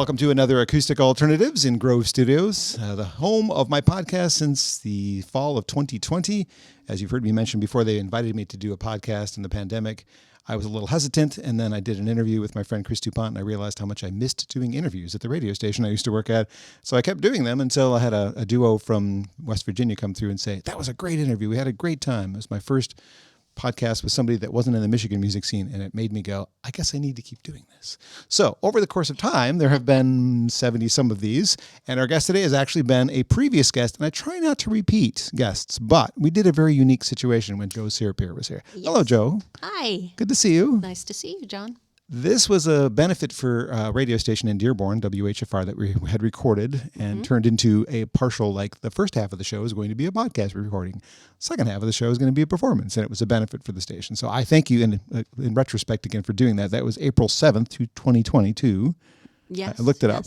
Welcome to another Acoustic Alternatives in Grove Studios, the home of my podcast since the fall of 2020. As you've heard me mention before, they invited me to do a podcast in the pandemic. I was a little hesitant, and then I did an interview with my friend Chris Dupont, and I realized how much I missed doing interviews at the radio station I used to work at. So I kept doing them until I had a duo from West Virginia come through and say, that was a great interview. We had a great time. It was my first podcast with somebody that wasn't in the Michigan music scene, and it made me go, I guess I need to keep doing this. So over the course of time, there have been 70 some of these, and our guest today has actually been a previous guest, and I try not to repeat guests, but we did a very unique situation when Jo Serrapere was here. Yes. Hello, Jo. Hi. Good to see you. Nice to see you, John. This was a benefit for a radio station in Dearborn, WHFR, that we had recorded and turned into a partial, like the first half of the show is going to be a podcast recording. Second half of the show is going to be a performance, and it was a benefit for the station. So I thank you in retrospect again for doing that. That was April 7th, 2022. Yes. I looked it up.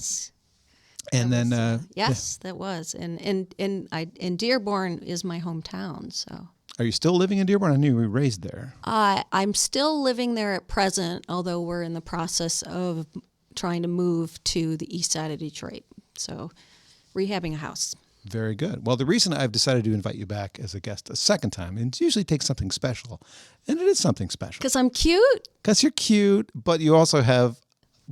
And then, that was. And Dearborn is my hometown, so. Are you still living in Dearborn? I knew you were raised there. I'm still living there at present, although we're in the process of trying to move to the east side of Detroit. So rehabbing a house. Very good. Well, the reason I've decided to invite you back as a guest a second time, and it usually takes something special, and it is something special. Because I'm cute? Because you're cute, but you also have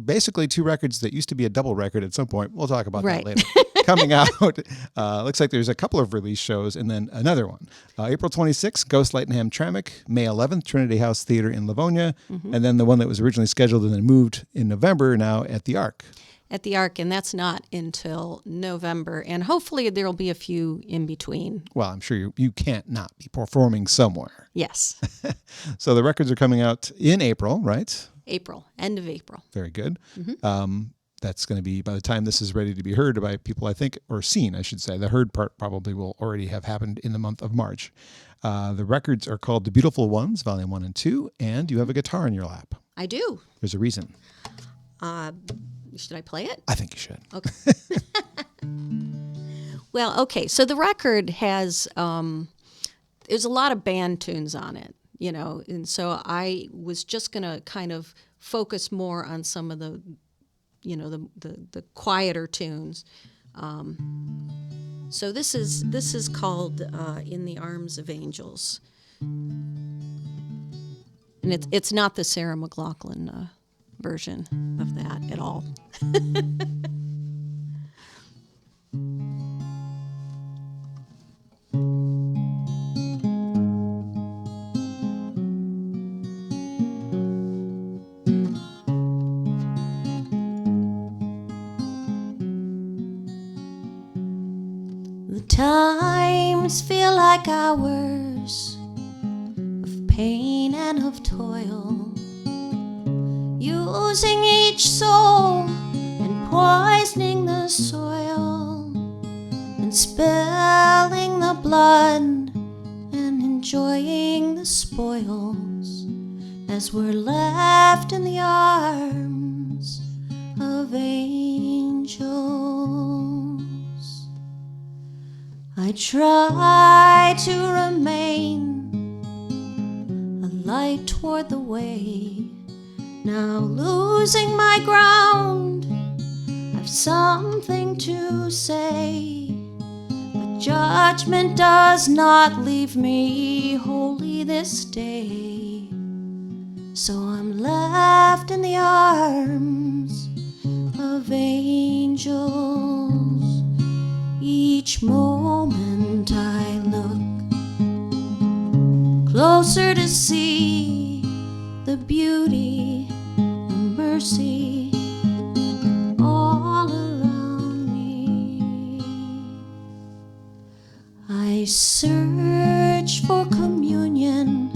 basically two records that used to be a double record at some point. We'll talk about that later. Coming out. Looks like there's a couple of release shows and then another one. April 26th, Ghost Light and Hamtramck. May 11th, Trinity House Theater in Livonia. And then the one that was originally scheduled and then moved in November, now at the Arc. At the Arc, and that's not until November. And hopefully there'll be a few in between. Well, I'm sure you can't not be performing somewhere. Yes. So the records are coming out in April, right? April, end of April. Very good. That's going to be, by the time this is ready to be heard by people, I think, or seen, I should say. The heard part probably will already have happened in the month of March. The records are called The Beautiful Ones, Volume 1 and 2, and you have a guitar in your lap. I do. There's a reason. Should I play it? I think you should. Okay. Well, okay. So the record has, there's a lot of band tunes on it, you know, and so I was just going to kind of focus more on some of the, you know, the quieter tunes. So this is called In the Arms of Angels. And it's not the Sarah McLachlan version of that at all. The times feel like hours of pain and of toil, using each soul and poisoning the soil, and spilling the blood and enjoying the spoils, as we're left in the arms of angels. I try to remain a light toward the way, now losing my ground. I've something to say, but judgment does not leave me wholly this day. So I'm left in the arms of angels. Each moment I look closer to see the beauty and mercy all around me. I search for communion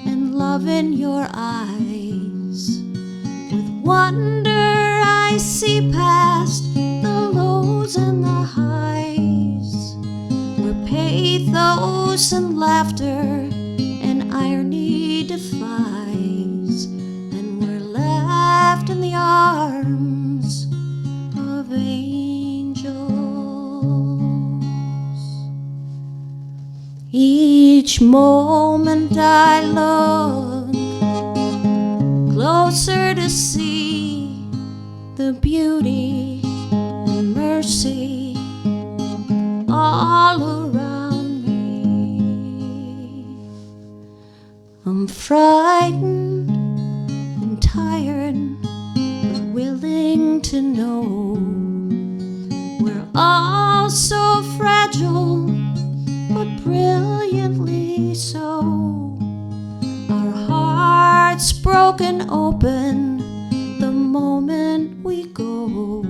and love in your eyes. With wonder I see past the lows and the highs, where pathos and laughter and irony defies, and we're left in the arms of angels. Each moment I look closer to see the beauty and mercy all around me. I'm frightened and tired, but willing to know we're all so fragile, but brilliantly so. Our hearts broken open the moment we go.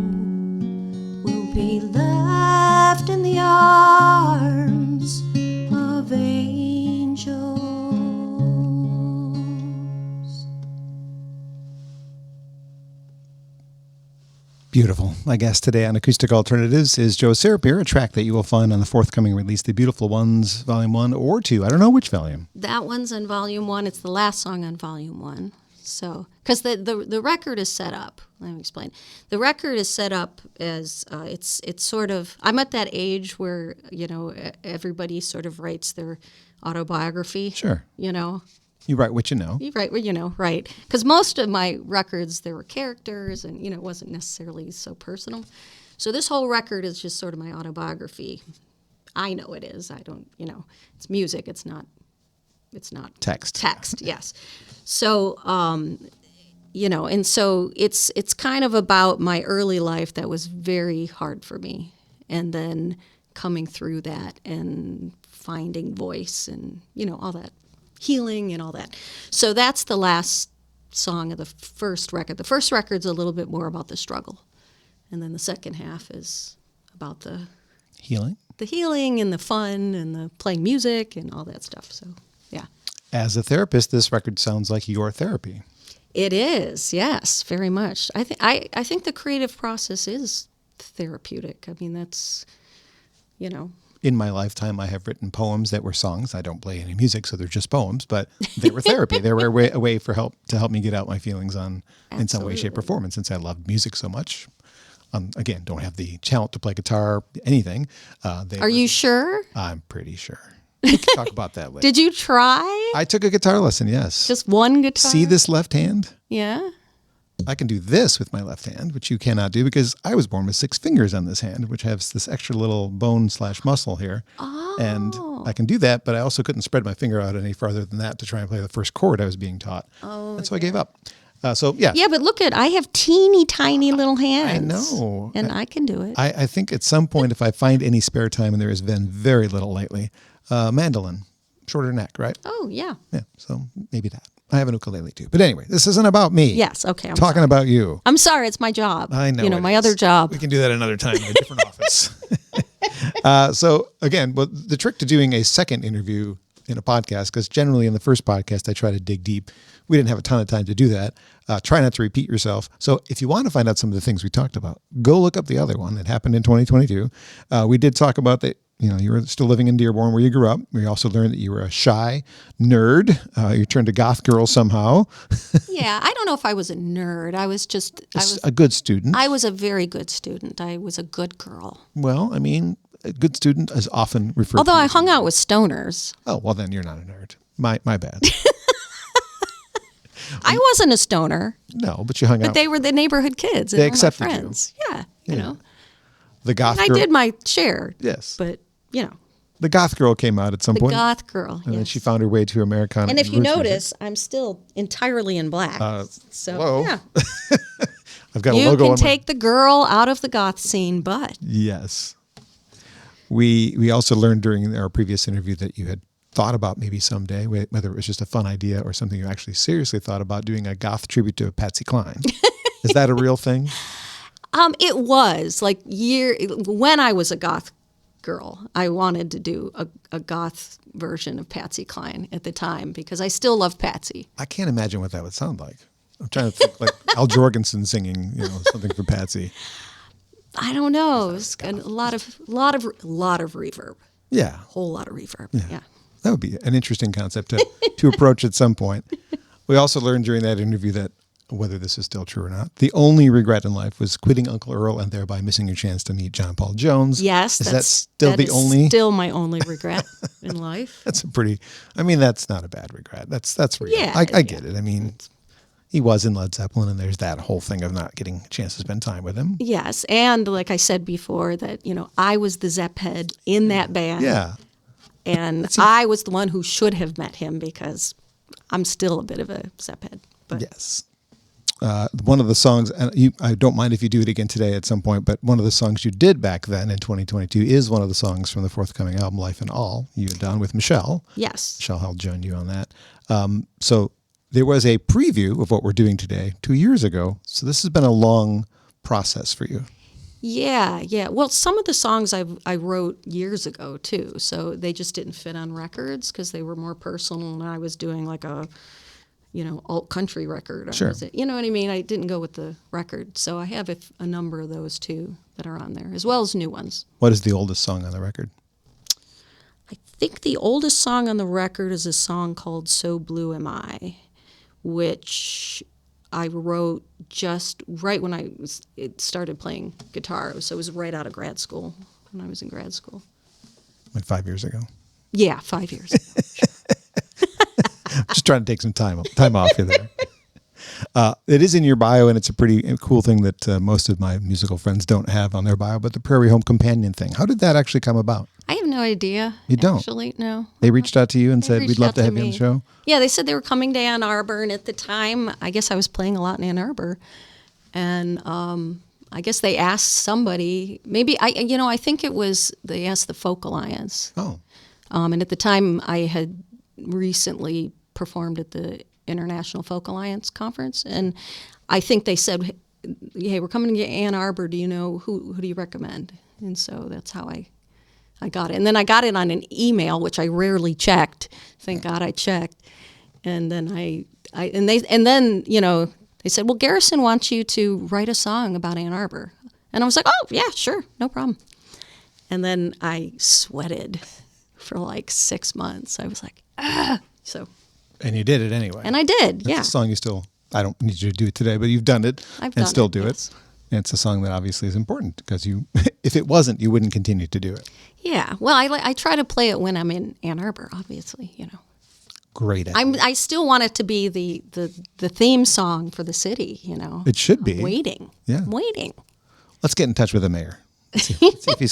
We'll be left in the arms of angels. Beautiful. My guest today on Acoustic Alternatives is Jo Serrapere, a track that you will find on the forthcoming release, The Beautiful Ones, Volume 1 or 2. I don't know which volume. That one's on Volume 1. It's the last song on Volume 1. So, because the record is set up. Let me explain. The record is set up as it's sort of. I'm at that age where everybody sort of writes their autobiography. Sure. You write what you know. You write what you know, right? Because most of my records there were characters, and it wasn't necessarily so personal. So this whole record is just sort of my autobiography. I know it is. I don't. It's music. It's not Text. Text, yes. So, and so it's kind of about my early life that was very hard for me, and then coming through that and finding voice and all that healing and all that. So that's the last song of the first record. The first record's a little bit more about the struggle, and then the second half is about the healing and the fun and the playing music and all that stuff. So. Yeah. As a therapist, this record sounds like your therapy. It is, yes, very much. I think the creative process is therapeutic. I mean, that's, In my lifetime, I have written poems that were songs. I don't play any music, so they're just poems, but they were therapy. They were a way to help me get out my feelings in some way, shape, or form. And since I loved music so much, again, don't have the talent to play guitar, anything. Are you sure? I'm pretty sure. We can talk about that later. Did you try? I took a guitar lesson, yes. Just one guitar? See this left hand? Yeah. I can do this with my left hand, which you cannot do because I was born with 6 fingers on this hand, which has this extra little bone/muscle here. Oh. And I can do that, but I also couldn't spread my finger out any farther than that to try and play the first chord I was being taught. Oh. And so I gave up. Yeah. Yeah, but look I have teeny tiny little hands. I know. And I can do it. I think at some point, if I find any spare time, and there has been very little lately, mandolin, shorter neck, right? Oh, yeah. Yeah, so maybe that. I have an ukulele too. But anyway, this isn't about me. Yes, okay. I'm talking about you. I'm sorry, it's my job. I know. My other job. We can do that another time in a different office. So again, the trick to doing a second interview in a podcast, because generally in the first podcast, I try to dig deep. We didn't have a ton of time to do that. Try not to repeat yourself. So if you want to find out some of the things we talked about, go look up the other one. It happened in 2022. We did talk about that. You were still living in Dearborn where you grew up. We also learned that you were a shy nerd. You turned a goth girl somehow. Yeah, I don't know if I was a nerd. I was a good student. I was a very good student. I was a good girl. Well, I mean, a good student is often referred to. Although I hung out with stoners. Oh, well, then you're not a nerd. My bad. I wasn't a stoner. No, but you hung out. But they were the neighborhood kids. They accepted my friends. you. Yeah, you know. The goth girl. I did my share. Yes. But, the goth girl came out at some point. The goth girl, and then she found her way to Americana. And if you notice, I'm still entirely in black. Hello. Yeah. I've got a logo on You can take the girl out of the goth scene, but. Yes. We also learned during our previous interview that you had thought about maybe someday, whether it was just a fun idea or something you actually seriously thought about, doing a goth tribute to Patsy Cline. Is that a real thing? It was when I was a goth girl, I wanted to do a goth version of Patsy Cline at the time because I still love Patsy. I can't imagine what that would sound like. I'm trying to think like Al Jorgensen singing, something for Patsy. I don't know. It's a lot of reverb. Yeah. A whole lot of reverb. Yeah. That would be an interesting concept to approach at some point. We also learned during that interview that, whether this is still true or not, the only regret in life was quitting Uncle Earl and thereby missing your chance to meet John Paul Jones. Yes. That still my only regret in life. That's not a bad regret. That's real. Yeah. I get it. I mean, he was in Led Zeppelin, and there's that whole thing of not getting a chance to spend time with him. Yes, and like I said before, that I was the Zepp head in that band. Yeah. And I was the one who should have met him because I'm still a bit of a Zepp head. But Yes. One of the songs, and I don't mind if you do it again today at some point, but one of the songs you did back then in 2022 is one of the songs from the forthcoming album, Life and All, you had done with Michelle. Yes. Michelle Held joined you on that. So there was a preview of what we're doing today 2 years ago. So this has been a long process for you. Yeah. Well, some of the songs I wrote years ago too, so they just didn't fit on records because they were more personal, and I was doing like a alt country record. Sure. You know what I mean? I didn't go with the record, so I have a number of those too that are on there, as well as new ones. What is the oldest song on the record? I think the oldest song on the record is a song called "So Blue Am I," which I wrote just right when it started playing guitar. So it was right out of grad school, when I was in grad school. Like 5 years ago. Yeah, 5 years. Just trying to take some time off you there. It is in your bio, and it's a pretty cool thing that most of my musical friends don't have on their bio, but the Prairie Home Companion thing. How did that actually come about? I have no idea. You don't? Actually, no. They reached out to you and They said, reached we'd love out to have you on me. the show? Yeah, they said they were coming to Ann Arbor, and at the time, I guess I was playing a lot in Ann Arbor, and I guess they asked somebody. Maybe I think they asked the Folk Alliance. Oh. And at the time, I had recently performed at the International Folk Alliance conference, and I think they said, "Hey, we're coming to Ann Arbor. Do you know who do you recommend?" And so that's how I got it. And then I got it on an email, which I rarely checked. Thank God I checked. And then they said, "Well, Garrison wants you to write a song about Ann Arbor." And I was like, "Oh, yeah, sure, no problem." And then I sweated for like 6 months. I was like, so. And you did it anyway. And I did, That's yeah. a song I don't need you to do it today, but you've done it I've and done still it, do yes. it. And it's a song that obviously is important because if it wasn't, you wouldn't continue to do it. Yeah, well, I try to play it when I'm in Ann Arbor, obviously, Great. I still want it to be the theme song for the city, It should be. I'm waiting. Yeah. I'm waiting. Let's get in touch with the mayor. Let's see if he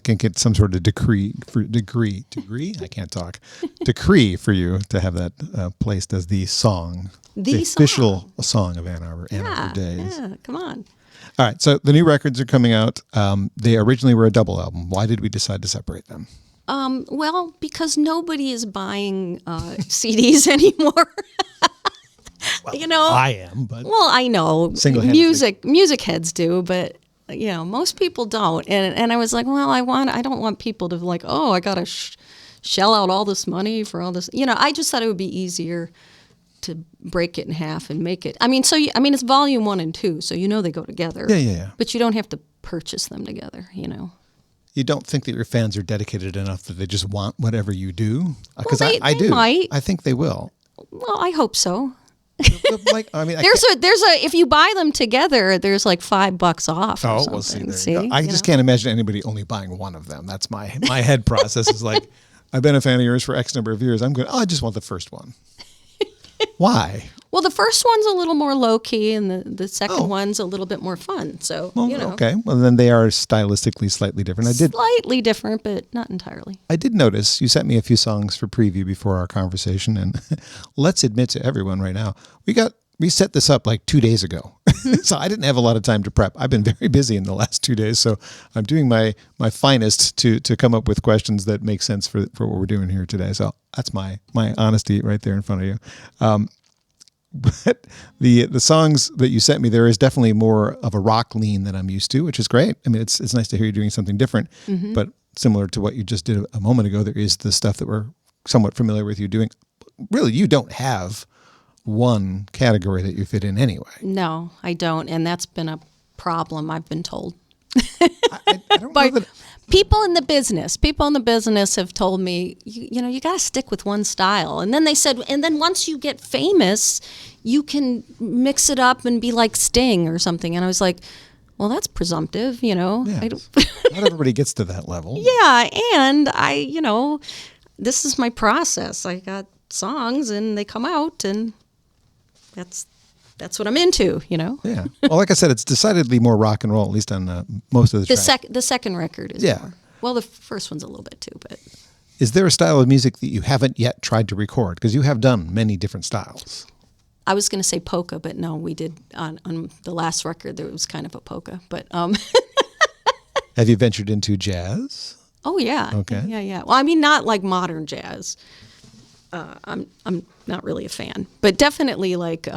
can get some sort of decree. I can't talk. Decree for you to have that placed as the song, the official song of Ann Arbor. Ann Arbor Days. Yeah, come on. All right, so the new records are coming out. They originally were a double album. Why did we decide to separate them? Well, because nobody is buying CDs anymore. Well, I am, but well, I know music heads do, but most people don't. And I was like, well, I don't want people to like, oh, I gotta shell out all this money for all this. I just thought it would be easier to break it in half and make it. It's volume 1 and 2, so they go together. Yeah. But you don't have to purchase them together. You don't think that your fans are dedicated enough that they just want whatever you do? Because Well, I do. might. I think they will. Well, I hope so. There's if you buy them together, there's like $5 off. Or something. We'll see. There you go. I just can't imagine anybody only buying one of them. That's my head process is like, I've been a fan of yours for X number of years. I'm going, I just want the first one. Why? Well, the first one's a little more low key, and the second one's a little bit more fun. So, Okay. Well, then they are stylistically slightly different. Slightly different, but not entirely. I did notice you sent me a few songs for preview before our conversation, and let's admit to everyone right now, we set this up like 2 days ago. So I didn't have a lot of time to prep. I've been very busy in the last 2 days, so I'm doing my finest to come up with questions that make sense for what we're doing here today. So that's my honesty right there in front of you. But the songs that you sent me, there is definitely more of a rock lean than I'm used to, which is great. I mean, it's nice to hear you doing something different, but similar to what you just did a moment ago, there is the stuff that we're somewhat familiar with you doing. Really, you don't have one category that you fit in anyway. No, I don't, and that's been a problem, I've been told. I don't know that... People in the business have told me, you got to stick with one style. And then they said, and then once you get famous, you can mix it up and be like Sting or something. And I was like, well, that's presumptive, Yeah, not everybody gets to that level. Yeah, and this is my process. I got songs and they come out, and that's that's what I'm into, Yeah. Well, like I said, it's decidedly more rock and roll, at least on most of the tracks. The second record is more. Well, the first one's a little bit too, but. Is there a style of music that you haven't yet tried to record? Because you have done many different styles. I was going to say polka, but no, we did on the last record. There was kind of a polka, but. Have you ventured into jazz? Oh yeah. Okay. Yeah. Well, I mean, not like modern jazz. I'm not really a fan, but definitely like like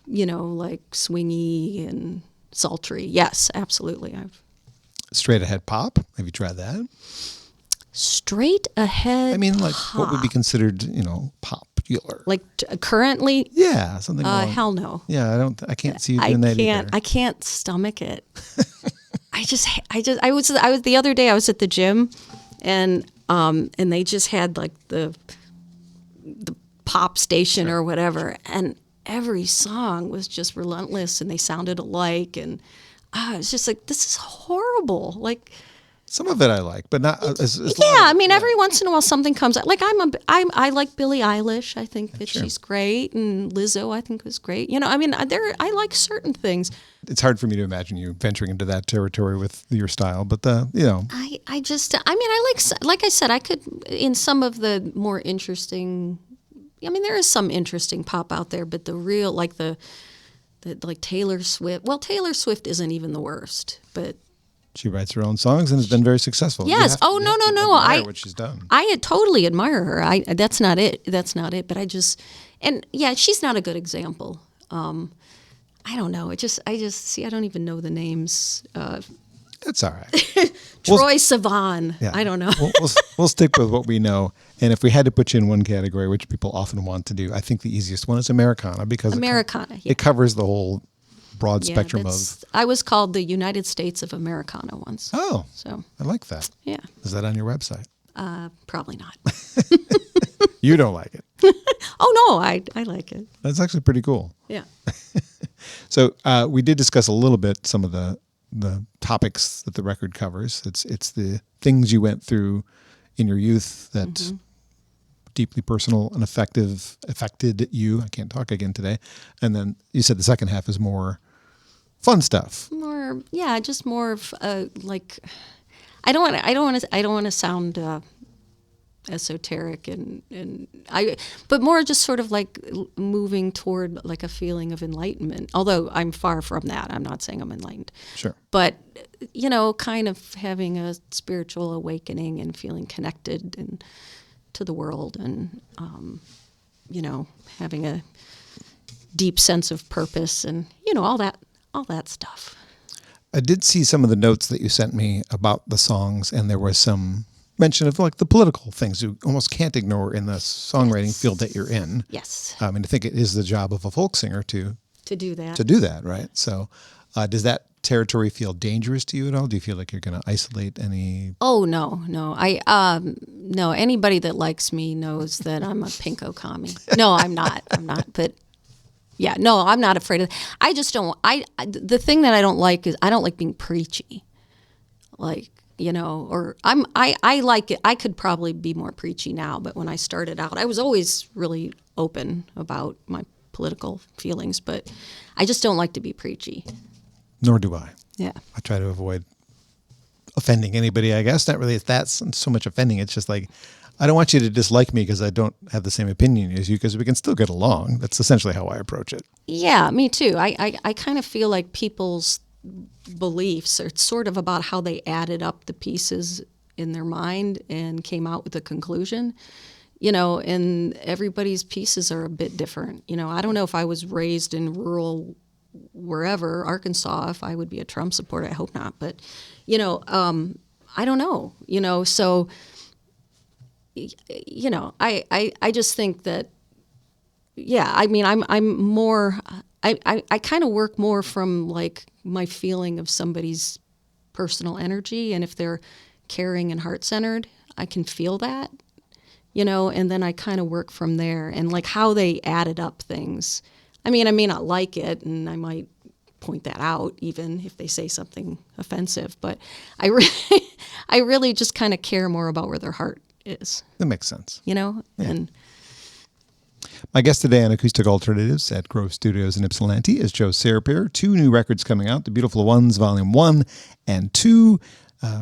swingy and sultry. Yes, absolutely. Straight ahead pop. Have you tried that? Straight ahead. I mean, like pop. what would be considered, popular? Like currently? Yeah, something. Hell no. Yeah, I can't see you doing that either. I can't stomach it. I was the other day I was at the gym, and they just had like the pop station or whatever, and every song was just relentless, and they sounded alike, and it's just like, this is horrible. Like, some of it I like, but not as I mean, every once in a while something comes out. Like I like Billie Eilish. I think that she's great, and Lizzo I think was great. I mean, I like certain things. It's hard for me to imagine you venturing into that territory with your style, but I like I said, I could in some of the more interesting. I mean, there is some interesting pop out there, but the real like the like Taylor Swift. Well, Taylor Swift isn't even the worst, but. She writes her own songs and has been very successful. Yes. No. What she's done. I totally admire her. That's not it. But I just, and yeah, she's not a good example. I don't know. I just see. I don't even know the names. That's all right. Troy Sivan. Yeah. I don't know. We'll stick with what we know. And if we had to put you in one category, which people often want to do, I think the easiest one is Americana, because it covers the whole broad spectrum of. I was called the United States of Americana once. Oh, so I like that. Yeah. Is that on your website? Probably not. You don't like it? Oh no, I like it. That's actually pretty cool. Yeah. So we did discuss a little bit some of the topics that the record covers. It's the things you went through in your youth that deeply personal and affected you. I can't talk again today. And then you said the second half is more fun stuff. Just more of like I don't want to sound esoteric but more just sort of like moving toward like a feeling of enlightenment. Although I'm far from that. I'm not saying I'm enlightened. Sure. But kind of having a spiritual awakening and feeling connected and to the world, and having a deep sense of purpose, and all that stuff. I did see some of the notes that you sent me about the songs, and there was some mention of like the political things you almost can't ignore in the songwriting field that you're in. Yes. I think it is the job of a folk singer to do that. To do that, right? So, does that territory feel dangerous to you at all? Do you feel like you're going to isolate any? Oh no. No. Anybody that likes me knows that I'm a pinko commie. No, I'm not. But yeah, no, I'm not afraid of. I just don't. The thing that I don't like is I don't like being preachy. Like, or I like it. I could probably be more preachy now, but when I started out, I was always really open about my political feelings, but I just don't like to be preachy. Nor do I. Yeah. I try to avoid offending anybody, I guess. Not really that so much offending. It's just like, I don't want you to dislike me because I don't have the same opinion as you, because we can still get along. That's essentially how I approach it. Yeah, me too. I kind of feel like people's beliefs are sort of about how they added up the pieces in their mind and came out with a conclusion. And everybody's pieces are a bit different. I don't know if I was raised in rural wherever, Arkansas, if I would be a Trump supporter. I hope not. But, I don't know, so, I just think that, yeah, I'm more, I kind of work more from like my feeling of somebody's personal energy. And if they're caring and heart-centered, I can feel that, and then I kind of work from there, and like how they added up things. I may not like it, and I might point that out even if they say something offensive, but I really just kind of care more about where their heart is. That makes sense. Yeah. And My guest today on Acoustic Alternatives at Grove Studios in Ypsilanti is Jo Serrapere. 2 new records coming out, The Beautiful Ones, Volume 1 and 2.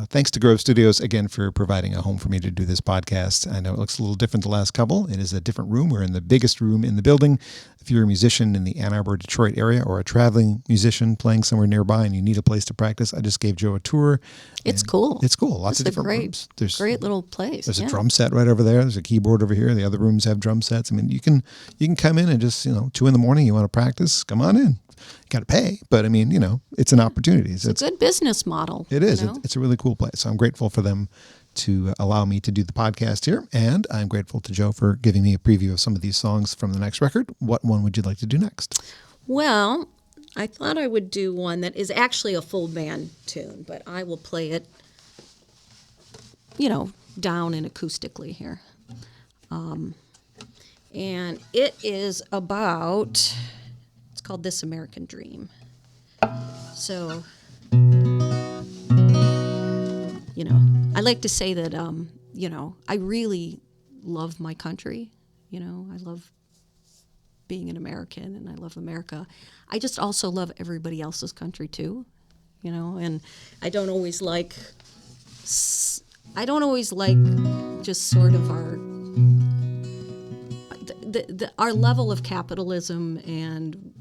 Thanks to Grove Studios again for providing a home for me to do this podcast. I know it looks a little different the last couple. It is a different room. We're in the biggest room in the building. If you're a musician in the Ann Arbor, Detroit area, or a traveling musician playing somewhere nearby and you need a place to practice, I just gave Jo a tour. It's cool. It's cool. Lots of different rooms. There's great little place. There's a drum set right over there. There's a keyboard over here. The other rooms have drum sets. I mean, you can come in and just, 2 a.m, you want to practice, come on in. You got to pay, but I mean, it's an opportunity. It's a good business model. It is. It's a really cool place. So I'm grateful for them to allow me to do the podcast here. And I'm grateful to Jo for giving me a preview of some of these songs from the next record. What one would you like to do next? Well, I thought I would do one that is actually a full band tune, but I will play it, down and acoustically here. And it is about... called This American Dream. So, I like to say that, I really love my country. I love being an American and I love America. I just also love everybody else's country too, and I don't always like just sort of our level of capitalism, and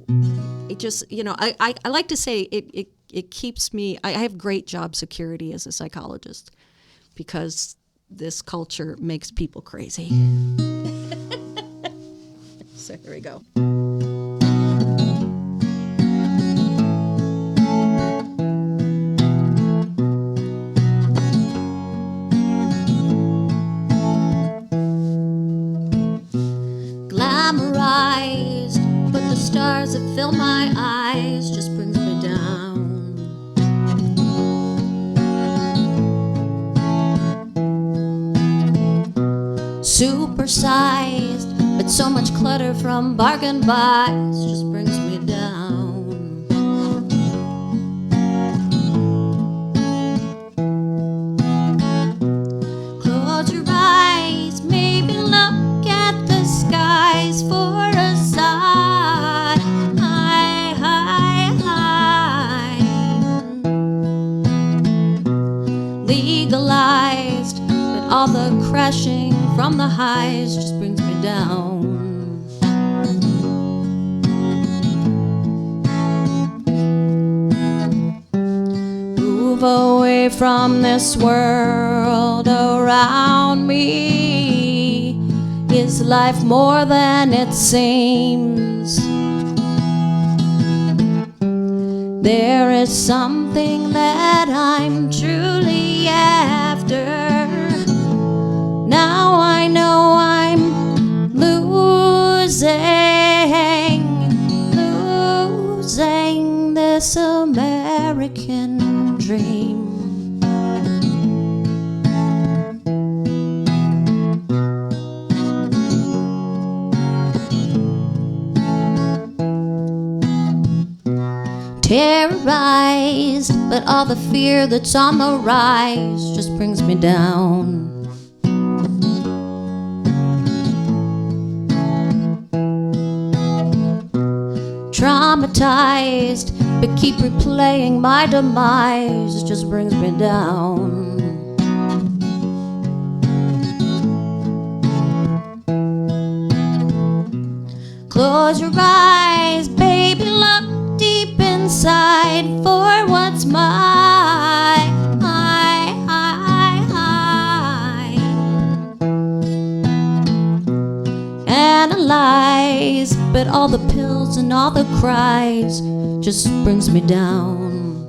it just, I like to say it keeps me, I have great job security as a psychologist because this culture makes people crazy. So here we go. Glamorized, but the stars that fill my eyes just brings me down. Supersized, but so much clutter from bargain buys just brings me down. Close your eyes, maybe look at the skies for a sigh. High, high, high. Legalized, but all the crashing from the highs just brings me down. Move away from this world around me. Is life more than it seems? There is something that I'm truly after. Now I know I'm losing this American dream. Terrorized, but all the fear that's on the rise just brings me down. Traumatized, but keep replaying my demise just brings me down. Close your eyes, baby, look deep inside for what's mine. Analyze, but all the pills and all the cries just brings me down.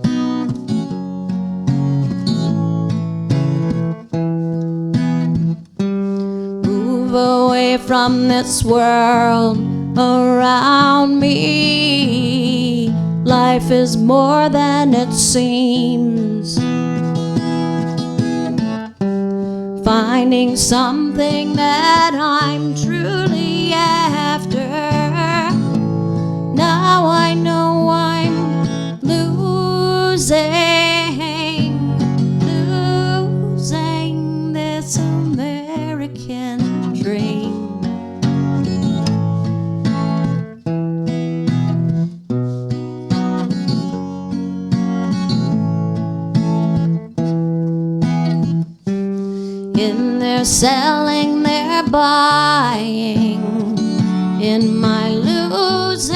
Move away from this world around me. Life is more than it seems. Finding something that I'm truly after. Now I know I'm losing this American dream. In their selling, they're buying. In my losing,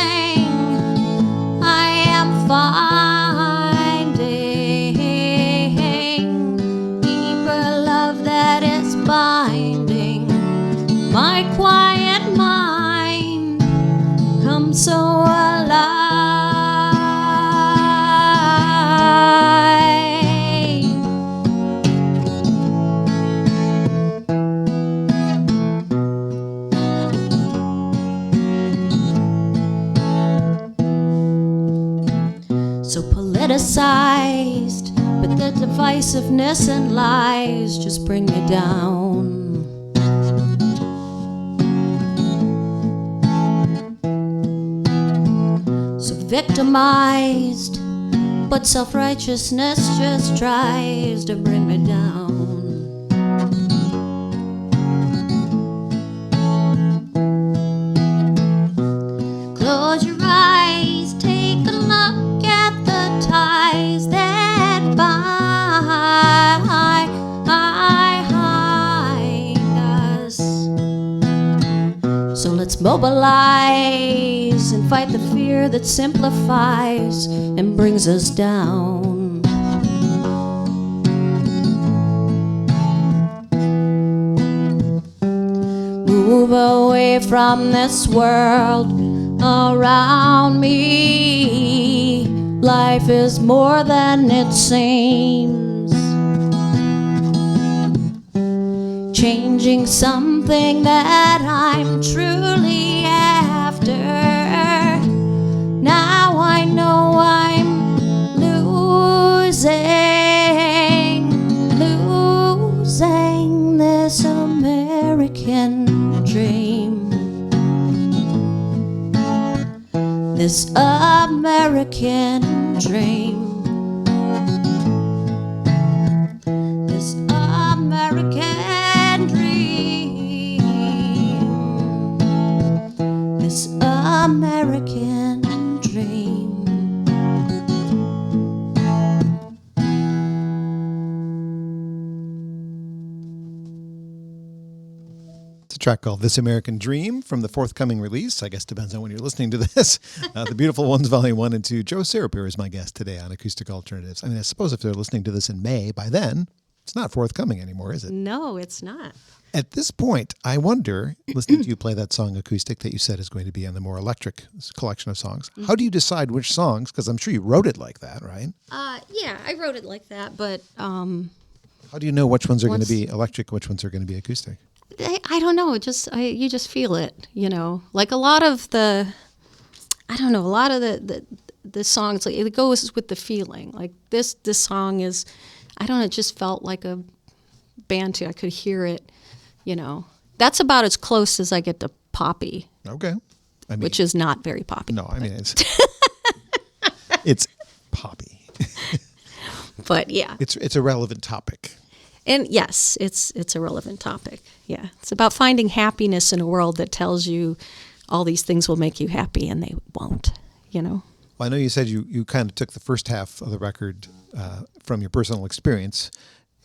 I am finding deeper love that is binding. My quiet mind comes so alive. So politicized, but the divisiveness and lies just bring me down. So victimized, but self-righteousness just tries to bring me down. Close your eyes, take a look at the ties that bind us. So let's mobilize and fight the fear that simplifies and brings us down. Move away from this world around me. Life is more than it seems. Changing something that I'm truly after. Now I know I'm losing this American dream. This American dream. This American dream. This American dream. It's a track called This American Dream from the forthcoming release. I guess depends on when you're listening to this. The Beautiful Ones, Volume 1 and 2. Jo Serrapere is my guest today on Acoustic Alternatives. I mean, I suppose if they're listening to this in May, by then, it's not forthcoming anymore, is it? No, it's not. At this point, I wonder, listening to you play that song Acoustic that you said is going to be on the more electric collection of songs, how do you decide which songs? Because I'm sure you wrote it like that, right? Yeah, I wrote it like that, but how do you know which ones are going to be electric, which ones are going to be acoustic? I don't know. You just feel it, you know. Like a lot of the songs, like it goes with the feeling. Like this song is, I don't know, it just felt like a band tune. I could hear it, you know. That's about as close as I get to poppy. Okay. I mean, which is not very poppy. No, I mean, it's poppy. But yeah. It's a relevant topic. And yes, it's a relevant topic. Yeah. It's about finding happiness in a world that tells you all these things will make you happy and they won't, you know. Well, I know you said you kind of took the first half of the record from your personal experience,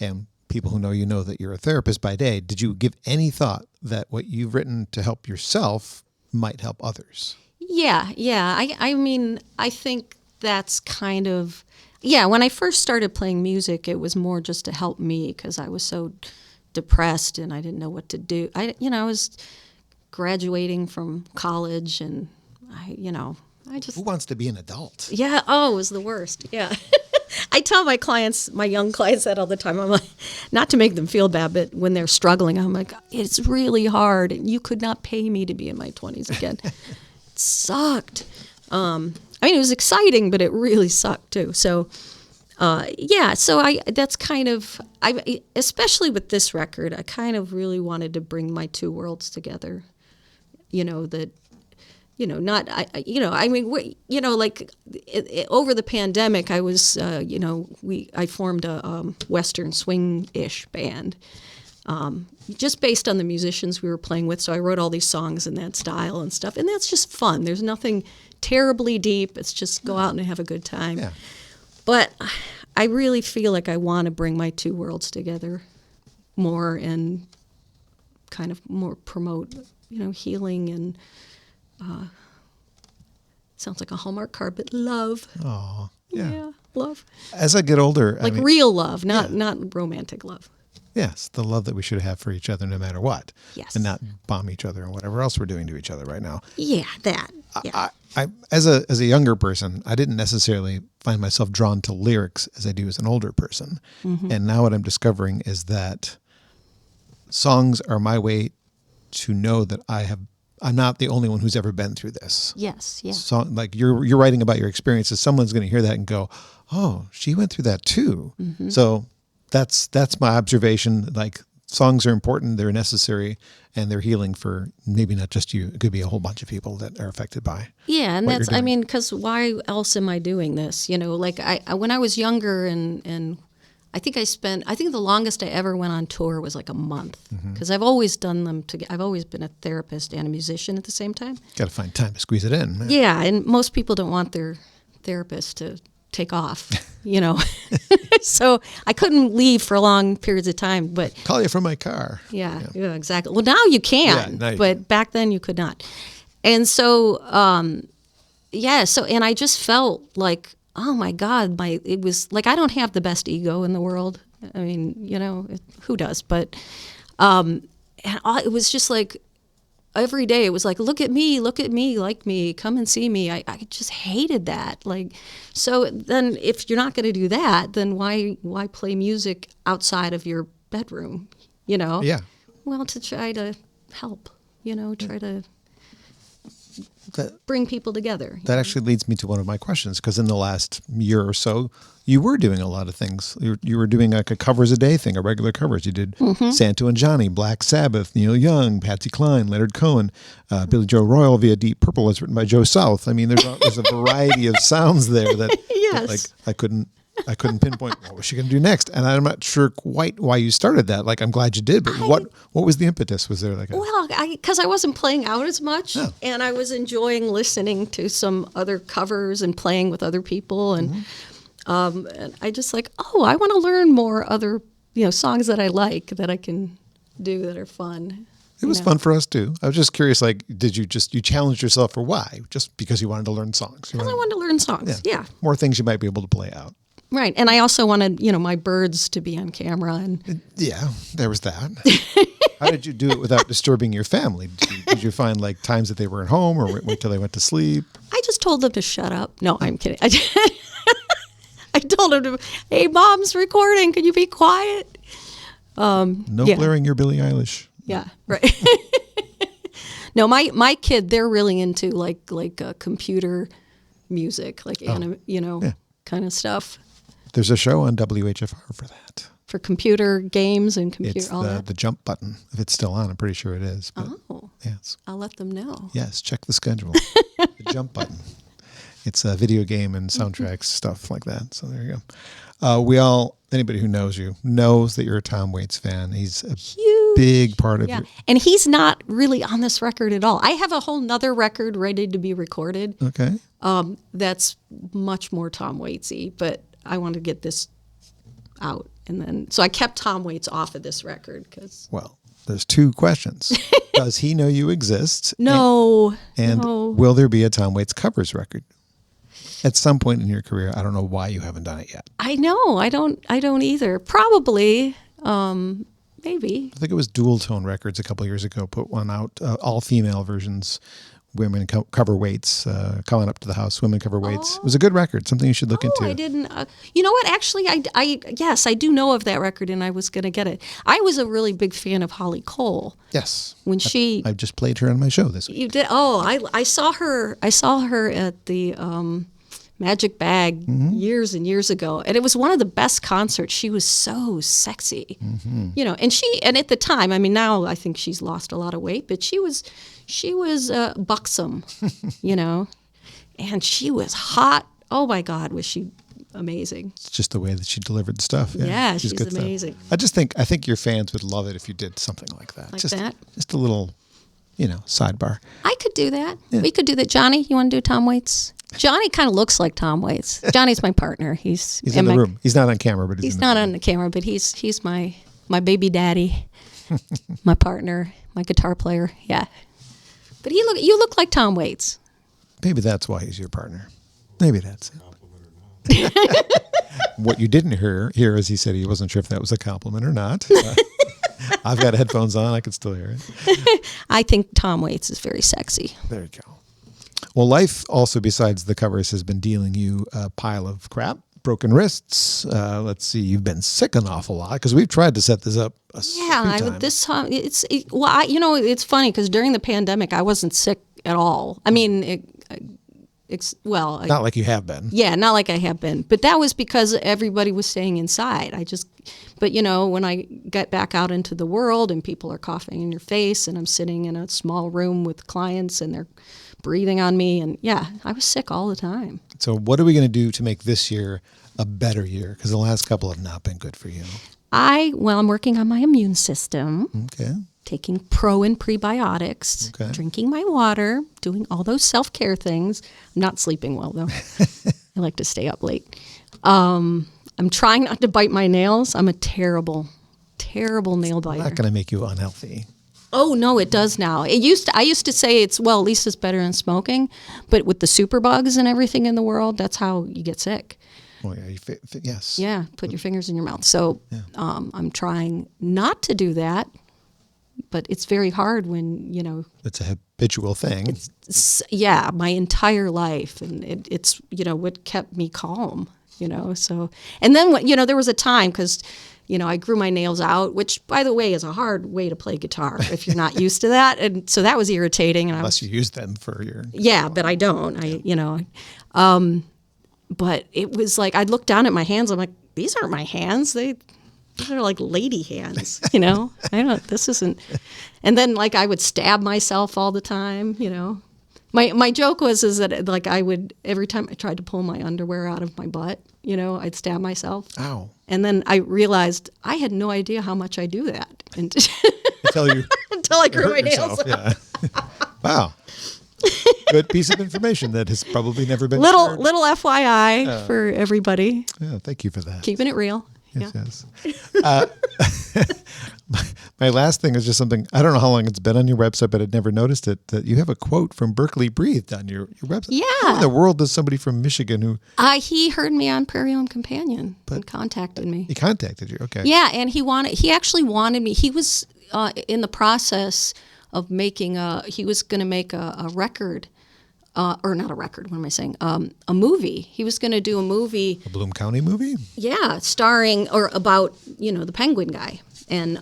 and people who know you know that you're a therapist by day. Did you give any thought that what you've written to help yourself might help others? Yeah. I mean, I think that's kind of, yeah, when I first started playing music, it was more just to help me because I was so depressed and I didn't know what to do. I was graduating from college and I just... Who wants to be an adult? Yeah, it was the worst, yeah. I tell my clients, my young clients that all the time. I'm like, not to make them feel bad, but when they're struggling, I'm like, it's really hard. And you could not pay me to be in my 20s again. It sucked. I mean, it was exciting, but it really sucked too. So, that's kind of, especially with this record, I kind of really wanted to bring my two worlds together. Over the pandemic, I was, I formed a Western swing-ish band, just based on the musicians we were playing with. So I wrote all these songs in that style and stuff, and that's just fun. There's nothing terribly deep. It's just go out and have a good time. Yeah. But I really feel like I want to bring my two worlds together more and kind of more promote, healing and sounds like a Hallmark card, but love. Oh, yeah. Love. As I get older, Like real love, not romantic love. Yes, the love that we should have for each other no matter what. Yes. And not bomb each other and whatever else we're doing to each other right now. Yeah, that. Yeah. I as a younger person, I didn't necessarily find myself drawn to lyrics as I do as an older person. Mm-hmm. And now what I'm discovering is that songs are my way to know that I'm not the only one who's ever been through this. Yes, yeah. Song, like you're writing about your experiences. Someone's going to hear that and go, "Oh, she went through that too." Mm-hmm. So that's my observation. Like songs are important, they're necessary, and they're healing for maybe not just you. It could be a whole bunch of people that are affected by. Yeah, and that's because why else am I doing this? Like I when I was younger and I think the longest I ever went on tour was like a month because I've always done them I've always been a therapist and a musician at the same time. Got to find time to squeeze it in. Man. Yeah, and most people don't want their therapist to take off, So I couldn't leave for long periods of time, but call you from my car. Yeah, exactly. Well, now you can, but back then you could not. And so, and I just felt like, oh my God, it was like, I don't have the best ego in the world. I mean, who does? But, it was just like, every day it was like, look at me, like me, come and see me. I just hated that. Like, so then if you're not going to do that, then why play music outside of your bedroom, Yeah. Well, to try to help, try to bring people together. That actually leads me to one of my questions, because in the last year or so, you were doing a lot of things. You were doing like a covers a day thing, a regular covers. You did Santo and Johnny, Black Sabbath, Neil Young, Patsy Cline, Leonard Cohen, Billy Joe Royal via Deep Purple, as written by Joe South. I mean, there's a variety of sounds there that, yes. that like I couldn't pinpoint what was she going to do next, and I'm not sure quite why you started that. Like, I'm glad you did, but what was the impetus? Was there because I wasn't playing out as much, and I was enjoying listening to some other covers and playing with other people, and I just like, I want to learn more other songs that I like that I can do that are fun. It was fun for us too. I was just curious, like, did you challenged yourself for why? Just because you wanted to learn songs? Because I wanted to learn songs, yeah. More things you might be able to play out. Right, and I also wanted, my birds to be on camera. And yeah, there was that. How did you do it without disturbing your family? Did you find like times that they were at home, or wait till they went to sleep? I just told them to shut up. No, I'm kidding. I told them hey, Mom's recording. Can you be quiet? No blaring your Billie Eilish. Yeah, right. No, my kid, they're really into like computer music, like kind of stuff. There's a show on WHFR for that. For computer games and it's all that? the jump button. If it's still on, I'm pretty sure it is. But yes. I'll let them know. Yes, check the schedule. The jump button. It's a video game and soundtracks, stuff like that. So there you go. Anybody who knows you knows that you're a Tom Waits fan. He's a huge, big part of your... And he's not really on this record at all. I have a whole nother record ready to be recorded. Okay. That's much more Tom Waitsy, but I want to get this out. And then, so I kept Tom Waits off of this record because... Well, there's two questions. Does he know you exist? No. And will there be a Tom Waits covers record? At some point in your career, I don't know why you haven't done it yet. I know. I don't either. Probably. Maybe. I think it was Dual Tone Records a couple of years ago put one out, all female versions, women cover Waits, Calling Up to the House, women cover Waits. It was a good record, something you should look into. I didn't. You know what? Actually, yes, I do know of that record, and I was going to get it. I was a really big fan of Holly Cole. Yes. When I just played her on my show this week. You did? Oh, I saw her. I saw her at the Magic Bag years and years ago, and it was one of the best concerts. She was so sexy, and at the time, I mean, now I think she's lost a lot of weight, but she was buxom, and she was hot. Oh my God, was she amazing? It's just the way that she delivered the stuff. Yeah, she's amazing. Stuff. I think your fans would love it if you did something like that. Just a little, sidebar. I could do that. Yeah. We could do that. Johnny, you want to do Tom Waits? Johnny kind of looks like Tom Waits. Johnny's my partner. He's in the room. He's not on camera, but he's not on the camera, but he's my my baby daddy, my partner, my guitar player. Yeah. But you look like Tom Waits. Maybe that's why he's your partner. Maybe that's it. What you didn't hear is he said he wasn't sure if that was a compliment or not. I've got headphones on. I could still hear it. I think Tom Waits is very sexy. There you go. Well, life also, besides the covers, has been dealing you a pile of crap. Broken wrists. Let's see. You've been sick an awful lot because we've tried to set this up. This time it's funny because during the pandemic I wasn't sick at all. I mean, not like you have been. Yeah, not like I have been. But that was because everybody was staying inside. But when I get back out into the world and people are coughing in your face and I'm sitting in a small room with clients and they're breathing on me, and I was sick all the time. So what are we going to do to make this year a better year? Because the last couple have not been good for you. I'm working on my immune system. Okay. Taking pro and prebiotics, drinking my water, doing all those self-care things. I'm not sleeping well, though. I like to stay up late. I'm trying not to bite my nails. I'm a terrible, terrible nail biter. Not going to make you unhealthy. Oh, no, it does now. I used to say at least it's better than smoking. But with the superbugs and everything in the world, that's how you get sick. Oh, yeah. Yes. Yeah, put your fingers in your mouth. So I'm trying not to do that. But it's very hard when, It's a habitual thing. My entire life. And it's what kept me calm, So, and then, there was a time because, I grew my nails out, which, by the way, is a hard way to play guitar if you're not used to that. And so that was irritating. And Unless you use them for your... Yeah, but I don't. But it was like, I'd look down at my hands. I'm like, these aren't my hands. These are like lady hands, this isn't. And then I would stab myself all the time, My joke is that I would, every time I tried to pull my underwear out of my butt, I'd stab myself. Ow. And then I realized I had no idea how much I do that. Until I grew my nails out. Yeah. Wow. Good piece of information that has probably never been little shared. FYI for everybody. Yeah, thank you for that. Keeping it real. Yes. My last thing is just something, I don't know how long it's been on your website, but I'd never noticed it, that you have a quote from Berkeley Breathed on your website. Yeah. How in the world does somebody from Michigan who... He heard me on Prairie Home Companion and contacted me. He contacted you, okay. Yeah, and he actually wanted me. He was in the process of he was going to make a record. Or not a record, what am I saying? A movie. He was going to do a movie. A Bloom County movie? Yeah, starring or about, the penguin guy. And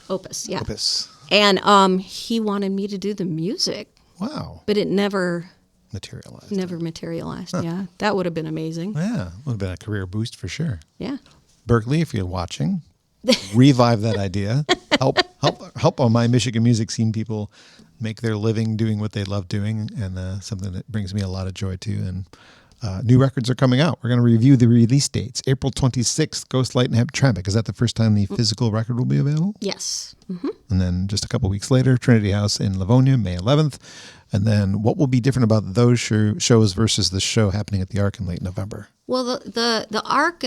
Opus, yeah. Opus. And he wanted me to do the music. Wow. But it never materialized. Huh. Yeah. That would have been amazing. Yeah, would have been a career boost for sure. Yeah. Berkeley, if you're watching, revive that idea. Help on my Michigan music scene people make their living doing what they love doing, and something that brings me a lot of joy too. And new records are coming out. We're going to review the release dates. April 26th, Ghostlight and Hamtramck. Is that the first time the physical record will be available? Yes. Mm-hmm. And then just a couple weeks later, Trinity House in Livonia, May 11th. And then what will be different about those shows versus the show happening at the Ark in late November? Well, the Ark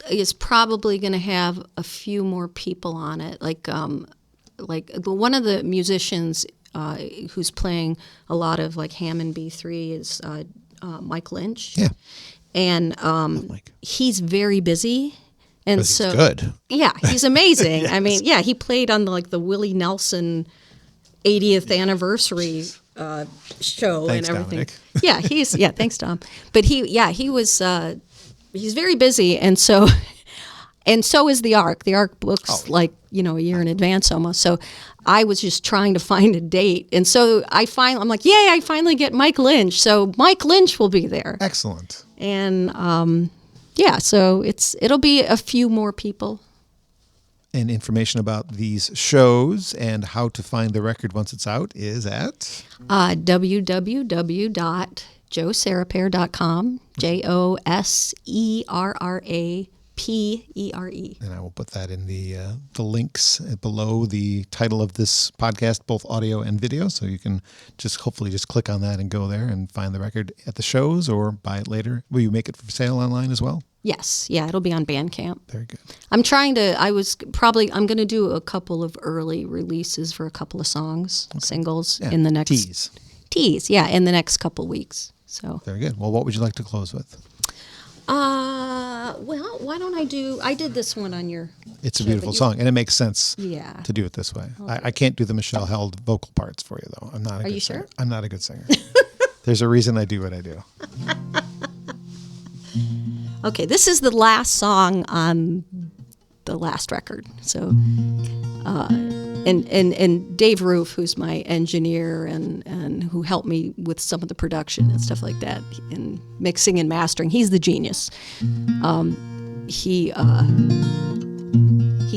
is probably going to have a few more people on it. Like one of the musicians who's playing a lot of Hammond B3 is Mike Lynch. Yeah. And he's very busy. And but so he's good. Yeah, he's amazing. Yes. I mean, he played on the Willie Nelson 80th anniversary show. Thanks, and everything. Dominic. Yeah, thanks, Tom. But he was he's very busy, and so is the Ark. The Ark books a year in advance almost. So I was just trying to find a date, and so I'm like, yay! I finally get Mike Lynch. So Mike Lynch will be there. Excellent. And so it'll be a few more people. And information about these shows and how to find the record once it's out is at www.joserrapere.com. JOSERRAPERE. And I will put that in the links below the title of this podcast, both audio and video. So you can hopefully just click on that and go there and find the record at the shows or buy it later. Will you make it for sale online as well? Yes, yeah, it'll be on Bandcamp. Very good. I'm going to do a couple of early releases for a couple of songs, singles in the next in the next couple weeks. So very good. Well, what would you like to close with? Well, why don't I did this one on your It's a beautiful song, and it makes sense Yeah. to do it this way. I can't do the Michelle Held vocal parts for you, though. I'm not a Are good you singer. sure? I'm not a good singer. There's a reason I do what I do. Okay, this is the last song on the last record. So, and Dave Roof, who's my engineer and who helped me with some of the production and stuff like that, and mixing and mastering, he's the genius. He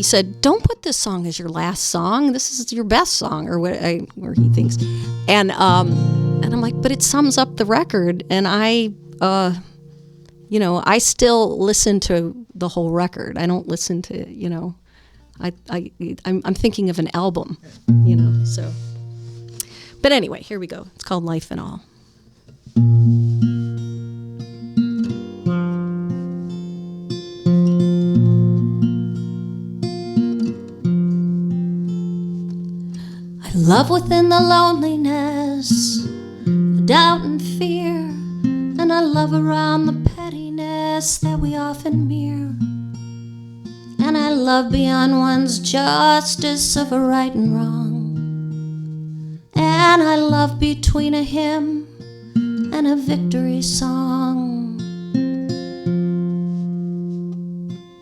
said, "Don't put this song as your last song. This is your best song," or where he thinks, and I'm like, but it sums up the record, and I still listen to the whole record. I don't listen to, I'm thinking of an album, so. But anyway, here we go. It's called Life and All. I love within the loneliness, the doubt and fear, and I love around the pettiness that we often mirror. And I love beyond one's justice of a right and wrong. And I love between a hymn and a victory song.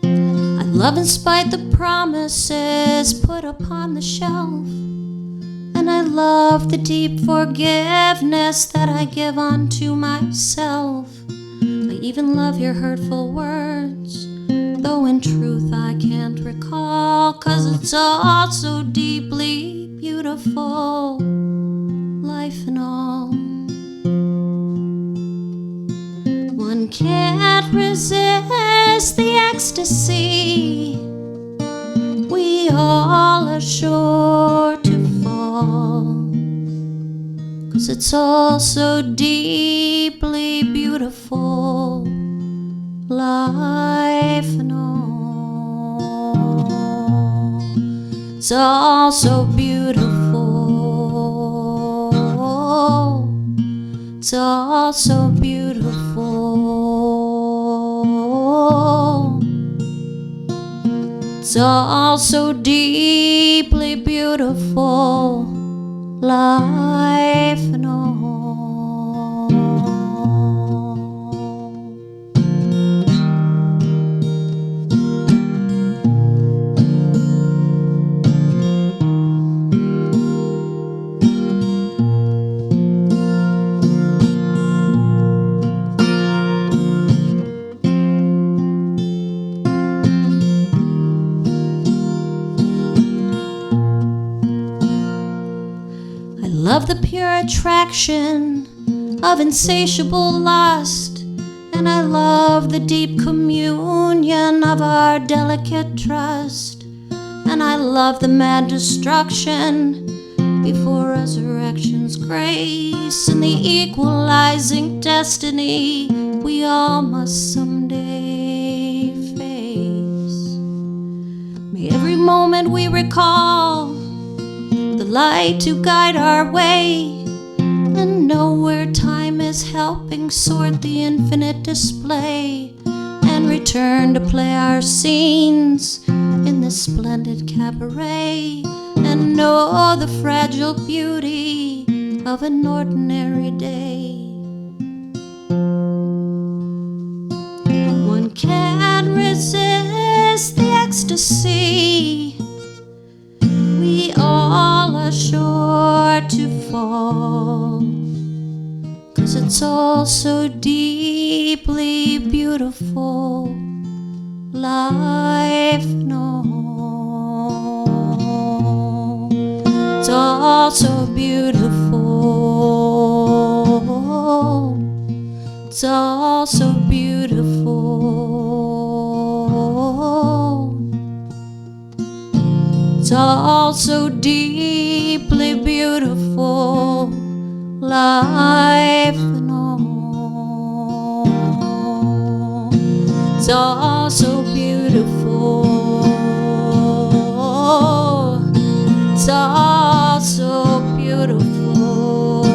I love in spite the promises put upon the shelf. And I love the deep forgiveness that I give unto myself. I even love your hurtful words, though in truth I can't recall, 'cause it's all so deeply beautiful, life and all. One can't resist the ecstasy. We all are sure to fall, 'cause it's all so deeply beautiful, life and all. It's all so beautiful. It's all so beautiful. It's all so deeply beautiful, life and all. Love the pure attraction of insatiable lust, and I love the deep communion of our delicate trust, and I love the mad destruction before resurrection's grace, and the equalizing destiny we all must someday face. May every moment we recall the light to guide our way, and know where time is helping sort the infinite display, and return to play our scenes in this splendid cabaret, and know the fragile beauty of an ordinary day. One can't resist the ecstasy. We all are sure to fall, 'cause it's all so deeply beautiful, life and all. It's all so beautiful. It's all so beautiful. It's all so deeply beautiful, life and all. It's all so beautiful. It's all so beautiful.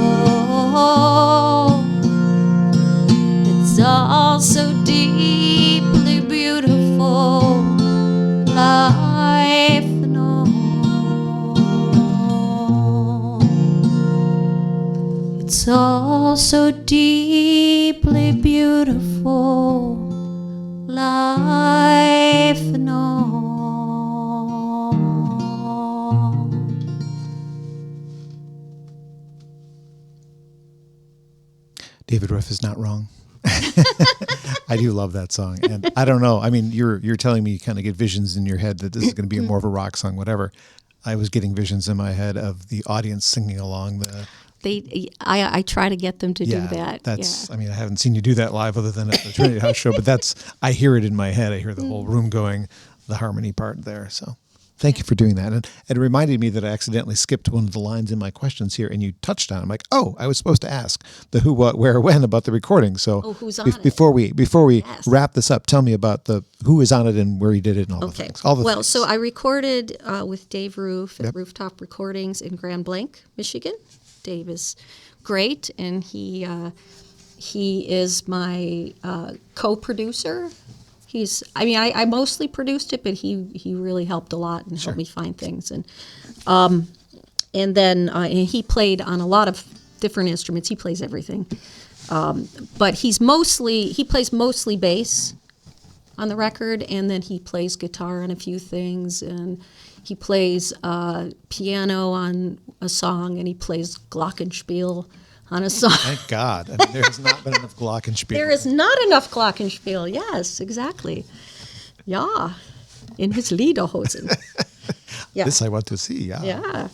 It's all so deeply beautiful. Life and all. It's all so deeply beautiful. Life and all. David Ruff is not wrong. I do love that song. And I don't know. I mean, you're telling me you kind of get visions in your head that this is going to be more of a rock song, whatever. I was getting visions in my head of the audience singing along the... I try to get them to do that. I mean, I haven't seen you do that live other than at the Trinity House show, but I hear it in my head. I hear the whole room going, the harmony part there. So thank you for doing that. And it reminded me that I accidentally skipped one of the lines in my questions here, and you touched on it. I'm like, oh, I was supposed to ask the who, what, where, when about the recording. So who's on it? Before we wrap this up, tell me about the who is on it and where you did it and all the things. So I recorded with Dave Roof at Rooftop Recordings in Grand Blanc, Michigan. Dave is great, and he is my co-producer. I mostly produced it, but he really helped a lot and helped me find things. And then he played on a lot of different instruments. He plays everything, but he plays mostly bass on the record, and then he plays guitar on a few things, and he plays piano on a song, and he plays glockenspiel on a song. Thank God. I mean, there has not been enough glockenspiel. There is not enough glockenspiel. Yes, exactly. Yeah, in his Lederhosen. Yeah. This I want to see. Yeah. Yeah.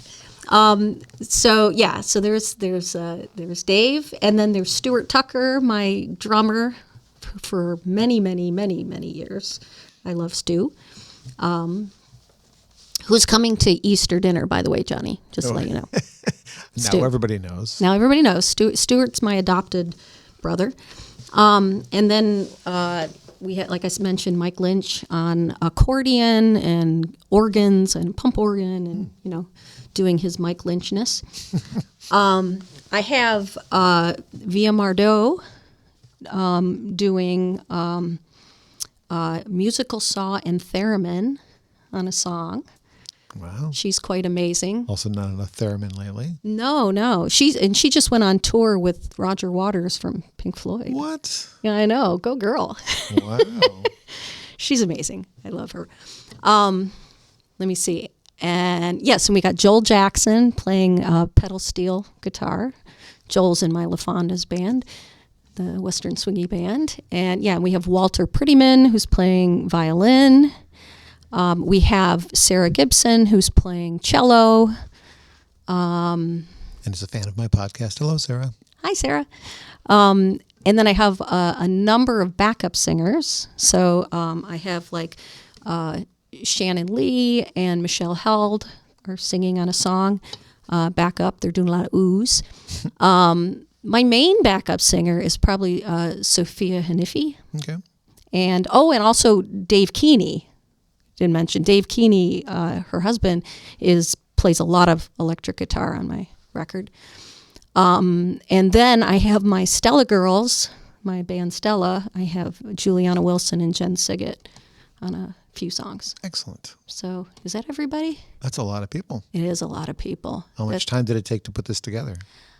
So there's Dave, and then there's Stuart Tucker, my drummer for many, many, many, many years. I love Stu. Who's coming to Easter dinner, by the way, Johnny? Just to let you know. Now everybody knows. Now everybody knows. Stuart's my adopted brother. And then we had, like I mentioned, Mike Lynch on accordion and organs and pump organ and, doing his Mike Lynchness. I have Via Mardot doing musical saw and theremin on a song. Wow. She's quite amazing. Also not enough theremin lately. No. She just went on tour with Roger Waters from Pink Floyd. What? Yeah, I know. Go girl. Wow. She's amazing. I love her. Let me see. And yes, and we got Joel Jackson playing pedal steel guitar. Joel's in my LaFonda's band, the Western Swingy Band. And yeah, we have Walter Prettyman, who's playing violin. We have Sarah Gibson, who's playing cello. And is a fan of my podcast. Hello, Sarah. Hi, Sarah. And then I have a number of backup singers. So I have Shannon Lee and Michelle Held are singing on a song. Backup, they're doing a lot of oohs. My main backup singer is probably Sophia Hanifi. Okay. And also Dave Keeney. Didn't mention Dave Keeney, her husband, plays a lot of electric guitar on my record. And then I have my Stella girls, my band Stella. I have Juliana Wilson and Jen Siggett on a few songs. Excellent. So is that everybody? That's a lot of people. It is a lot of people. How much time did it take to put this together?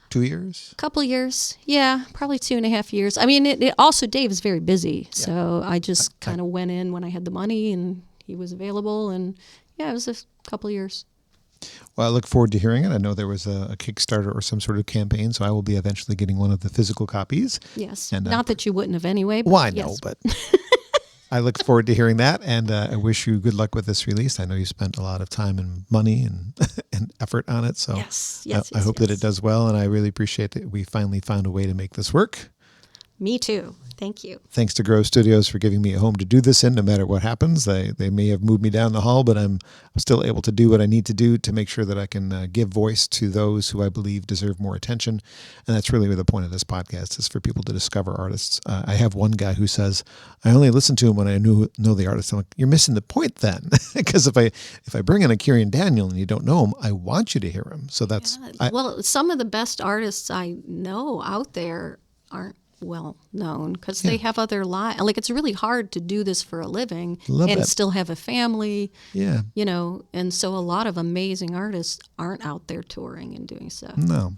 2 years? A couple of years. Yeah, probably 2.5 years. I mean, it also, Dave is very busy. So I just kind of went in when I had the money and he was available. And yeah, it was a couple of years. Well, I look forward to hearing it. I know there was a Kickstarter or some sort of campaign, so I will be eventually getting one of the physical copies. Yes. And, not that you wouldn't have anyway. But well, I know, but I look forward to hearing that, and I wish you good luck with this release. I know you spent a lot of time and money and and effort on it, so yes, I hope that it does well, and I really appreciate that we finally found a way to make this work. Me too. Thank you. Thanks to Grove Studios for giving me a home to do this in, no matter what happens. They may have moved me down the hall, but I'm still able to do what I need to do to make sure that I can give voice to those who I believe deserve more attention. And that's really the point of this podcast, is for people to discover artists. I have one guy who says, I only listen to him when I know the artist. I'm like, you're missing the point then. Because if I bring in a Kieran Daniel and you don't know him, I want you to hear him. So that's... Yeah. Well, some of the best artists I know out there aren't well known because they have other lives. Like, it's really hard to do this for a living and still have a family. Yeah. You know, and so a lot of amazing artists aren't out there touring and doing stuff. No.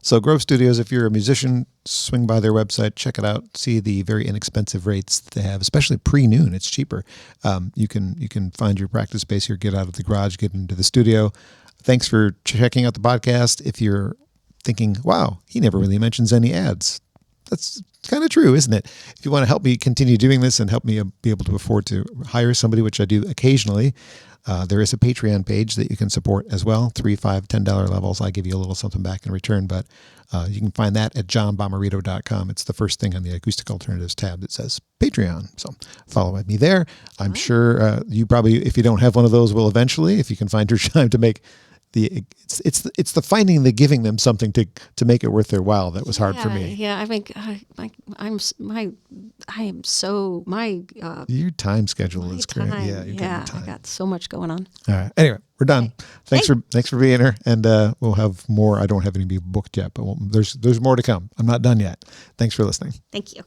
So Grove Studios, if you're a musician, swing by their website, check it out, see the very inexpensive rates they have, especially pre-noon. It's cheaper. You can find your practice space here, get out of the garage, get into the studio. Thanks for checking out the podcast. If you're thinking, wow, he never really mentions any ads, that's kind of true, isn't it? If you want to help me continue doing this and help me be able to afford to hire somebody, which I do occasionally, there is a Patreon page that you can support as well. $3, $5, $10 levels. I give you a little something back in return, but you can find that at johnbomarito.com. It's the first thing on the Acoustic Alternatives tab that says Patreon. So follow me there. I'm sure you probably, if you don't have one of those, will eventually, if you can find your time to make it's the finding the giving them something to make it worth their while that was hard for me. Yeah, I think your time schedule is great. Yeah, I got so much going on. All right. Anyway, we're done. Thanks for being here, and we'll have more. I don't have any booked yet, but there's more to come. I'm not done yet. Thanks for listening. Thank you.